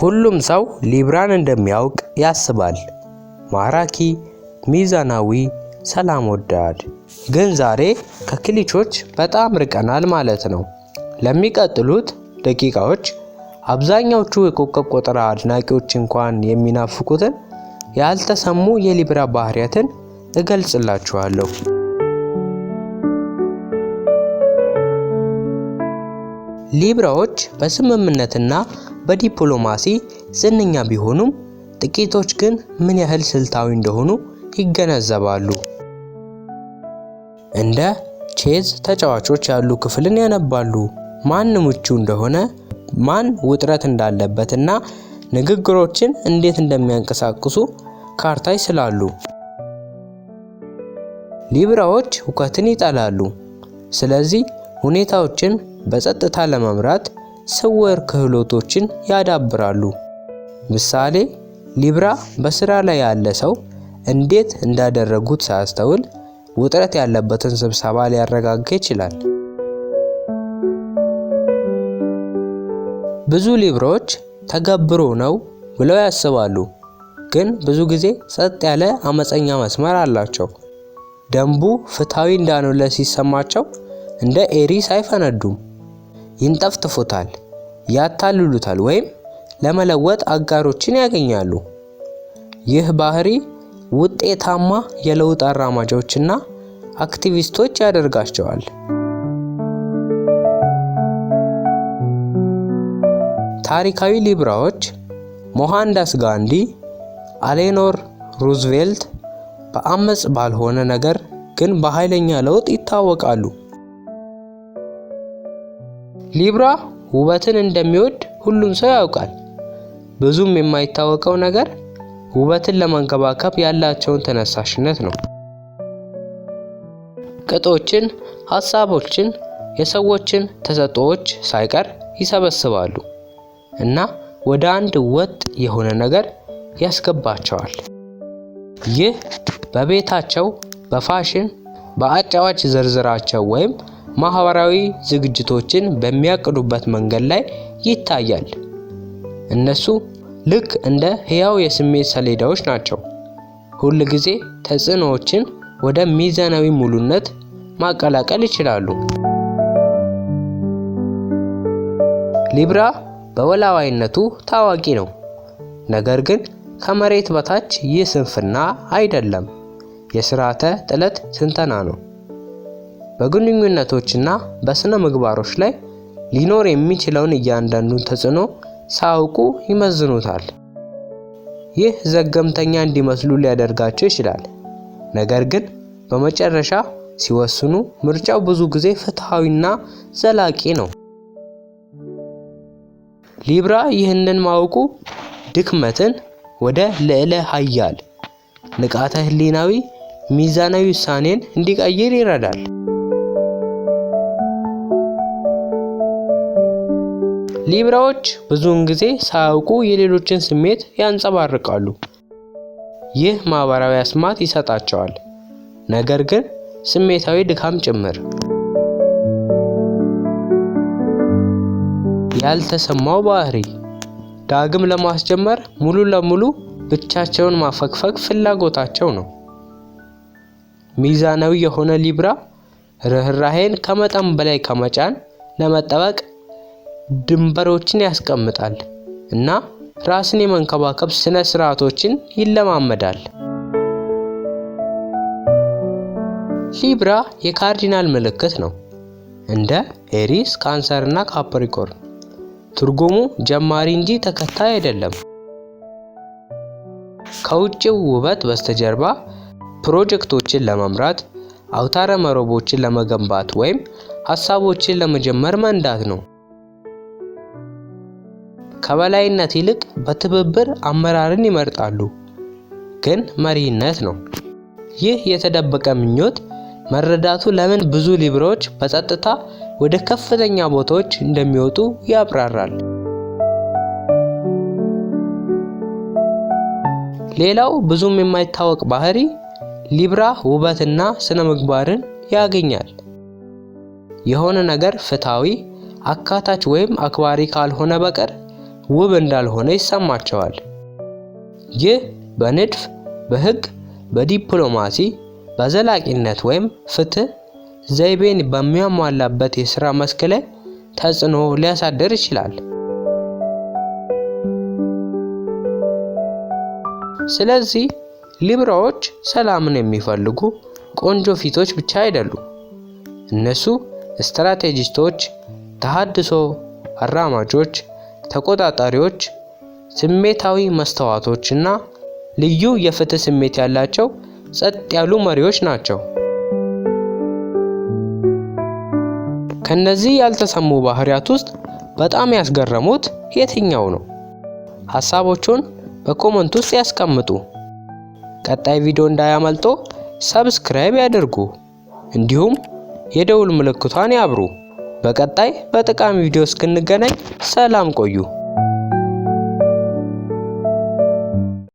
ሁሉም ሰው ሊብራን እንደሚያውቅ ያስባል። ማራኪ፣ ሚዛናዊ፣ ሰላም ወዳድ። ግን ዛሬ ከክሊቾች በጣም ርቀናል ማለት ነው። ለሚቀጥሉት ደቂቃዎች አብዛኛዎቹ የኮከብ ቆጠራ አድናቂዎች እንኳን የሚናፍቁትን ያልተሰሙ የሊብራ ባህሪያትን እገልጽላችኋለሁ። ሊብራዎች በስምምነትና በዲፕሎማሲ ዝነኛ ቢሆኑም ጥቂቶች ግን ምን ያህል ስልታዊ እንደሆኑ ይገነዘባሉ። እንደ ቼዝ ተጫዋቾች ያሉ ክፍልን ያነባሉ። ማን ምቹ እንደሆነ፣ ማን ውጥረት እንዳለበትና ንግግሮችን እንዴት እንደሚያንቀሳቅሱ ካርታ ይስላሉ። ሊብራዎች ሁከትን ይጠላሉ። ስለዚህ ሁኔታዎችን በጸጥታ ለመምራት ስውር ክህሎቶችን ያዳብራሉ። ምሳሌ፣ ሊብራ በስራ ላይ ያለ ሰው እንዴት እንዳደረጉት ሳያስተውል ውጥረት ያለበትን ስብሰባ ሊያረጋጋ ይችላል። ብዙ ሊብራዎች ተገብሮ ነው ብለው ያስባሉ፣ ግን ብዙ ጊዜ ጸጥ ያለ አመፀኛ መስመር አላቸው። ደንቡ ፍትሃዊ እንዳልሆነ ሲሰማቸው እንደ ኤሪስ አይፈነዱም። ይንጠፍጥፉታል፣ ያታልሉታል ወይም ለመለወጥ አጋሮችን ያገኛሉ። ይህ ባህሪ ውጤታማ የለውጥ አራማጆችና አክቲቪስቶች ያደርጋቸዋል። ታሪካዊ ሊብራዎች ሞሃንዳስ ጋንዲ፣ ኤሌኖር ሩዝቬልት በአመጽ ባልሆነ ነገር ግን በኃይለኛ ለውጥ ይታወቃሉ። ሊብራ ውበትን እንደሚወድ ሁሉም ሰው ያውቃል። ብዙም የማይታወቀው ነገር ውበትን ለመንከባከብ ያላቸውን ተነሳሽነት ነው። ቅጦችን፣ ሐሳቦችን፣ የሰዎችን ተሰጥኦዎች ሳይቀር ይሰበስባሉ እና ወደ አንድ ወጥ የሆነ ነገር ያስገባቸዋል። ይህ በቤታቸው፣ በፋሽን፣ በአጫዋች ዝርዝራቸው ወይም ማህበራዊ ዝግጅቶችን በሚያቅዱበት መንገድ ላይ ይታያል። እነሱ ልክ እንደ ሕያው የስሜት ሰሌዳዎች ናቸው። ሁል ጊዜ ተጽዕኖዎችን ወደ ሚዛናዊ ሙሉነት ማቀላቀል ይችላሉ። ሊብራ በወላዋይነቱ ታዋቂ ነው። ነገር ግን ከመሬት በታች ይህ ስንፍና አይደለም፣ የስርዓተ ጥለት ትንተና ነው። በግንኙነቶችና በስነ ምግባሮች ላይ ሊኖር የሚችለውን እያንዳንዱን ተጽዕኖ ሳያውቁ ይመዝኑታል። ይህ ዘገምተኛ እንዲመስሉ ሊያደርጋቸው ይችላል። ነገር ግን በመጨረሻ ሲወስኑ ምርጫው ብዙ ጊዜ ፍትሃዊና ዘላቂ ነው። ሊብራ ይህንን ማወቁ ድክመትን ወደ ልዕለ ኃያል ንቃተ ህሊናዊ ሚዛናዊ ውሳኔን እንዲቀይር ይረዳል። ሊብራዎች ብዙውን ጊዜ ሳያውቁ የሌሎችን ስሜት ያንጸባርቃሉ። ይህ ማህበራዊ አስማት ይሰጣቸዋል፣ ነገር ግን ስሜታዊ ድካም ጭምር። ያልተሰማው ባህሪ ዳግም ለማስጀመር ሙሉ ለሙሉ ብቻቸውን ማፈግፈግ ፍላጎታቸው ነው። ሚዛናዊ የሆነ ሊብራ ርህራሄን ከመጠን በላይ ከመጫን ለመጠበቅ ድንበሮችን ያስቀምጣል እና ራስን የመንከባከብ ስነ ስርዓቶችን ይለማመዳል። ሊብራ የካርዲናል ምልክት ነው። እንደ ኤሪስ፣ ካንሰር እና ካፕሪኮርን ትርጉሙ ጀማሪ እንጂ ተከታይ አይደለም። ከውጭው ውበት በስተጀርባ ፕሮጀክቶችን ለመምራት፣ አውታረ መረቦችን ለመገንባት ወይም ሐሳቦችን ለመጀመር መንዳት ነው። ከበላይነት ይልቅ በትብብር አመራርን ይመርጣሉ፣ ግን መሪነት ነው። ይህ የተደበቀ ምኞት መረዳቱ ለምን ብዙ ሊብራዎች በጸጥታ ወደ ከፍተኛ ቦታዎች እንደሚወጡ ያብራራል። ሌላው ብዙም የማይታወቅ ባህሪ ሊብራ ውበትና ስነ ምግባርን ያገኛል። የሆነ ነገር ፍትሃዊ፣ አካታች ወይም አክባሪ ካልሆነ በቀር ውብ እንዳልሆነ ይሰማቸዋል። ይህ በንድፍ፣ በሕግ፣ በዲፕሎማሲ፣ በዘላቂነት ወይም ፍትህ ዘይቤን በሚያሟላበት የሥራ መስክ ላይ ተጽዕኖ ሊያሳድር ይችላል። ስለዚህ ሊብራዎች ሰላምን የሚፈልጉ ቆንጆ ፊቶች ብቻ አይደሉም። እነሱ ስትራቴጂስቶች፣ ተሃድሶ አራማጆች፣ ተቆጣጣሪዎች፣ ስሜታዊ መስተዋቶች እና ልዩ የፍትህ ስሜት ያላቸው ጸጥ ያሉ መሪዎች ናቸው። ከነዚህ ያልተሰሙ ባህሪያት ውስጥ በጣም ያስገረሙት የትኛው ነው? ሐሳቦቹን በኮሜንት ውስጥ ያስቀምጡ። ቀጣይ ቪዲዮ እንዳያመልጦ ሰብስክራይብ ያድርጉ፣ እንዲሁም የደውል ምልክቷን ያብሩ። በቀጣይ በጠቃሚ ቪዲዮ እስክንገናኝ ሰላም ቆዩ።